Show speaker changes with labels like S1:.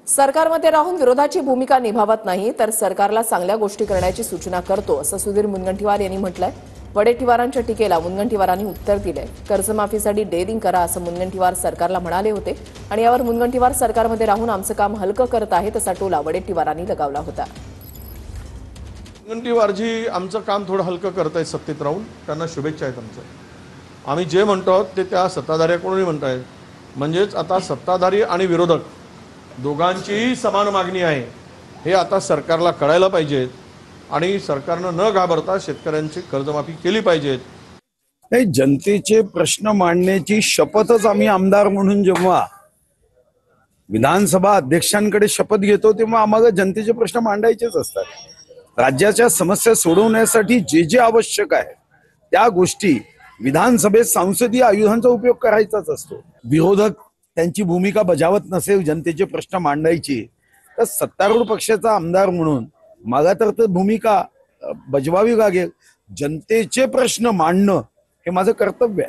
S1: सरकारमध्ये राहून विरोधाची भूमिका निभावत नाही तर सरकारला चांगल्या गोष्टी करण्याची सूचना करतो असं सुधीर मुनगंटीवार यांनी म्हटलंय। वडेट्टीवारांच्या टीकेला मुनगंटीवारांनी उत्तर दिलंय। कर्जमाफीसाठी डेअरिंग करा असं मुनगंटीवार सरकारला म्हणाले होते आणि यावर मुनगंटीवार सरकारमध्ये राहून आमचं काम हलकं करत आहेत असा टोला वडेट्टीवारांनी लगावला होता।
S2: मुनगंटीवारजी आमचं काम थोडं हलकं करतायत सत्तेत राहून, त्यांना शुभेच्छा आहेत आमच्या। आम्ही जे म्हणतो ते त्या सत्ताधाऱ्याकडूनही म्हणतायत, म्हणजेच आता सत्ताधारी आणि विरोधक दोघांचीही समान मागणी आहे हे आता सरकारला कळायला पाहिजे आणि सरकारनं न घाबरता शेतकऱ्यांची कर्जमाफी केली पाहिजे।
S3: नाही, जनतेचे प्रश्न मांडण्याची शपथच आम्ही आमदार म्हणून जेव्हा विधानसभा अध्यक्षांकडे शपथ घेतो तेव्हा आम्हाला जनतेचे प्रश्न मांडायचेच असतात। राज्याच्या समस्या सोडवण्यासाठी जे जे आवश्यक आहे त्या गोष्टी विधानसभेत संसदीय आयुधांचा उपयोग करायचाच असतो। विरोधक त्यांची भूमिका बजावत नसेल जनतेचे प्रश्न मांडायची तर सत्तारूढ पक्षाचा आमदार म्हणून मला तर भूमिका बजवावी लागेल। जनतेचे प्रश्न मांडणं हे माझं कर्तव्य आहे।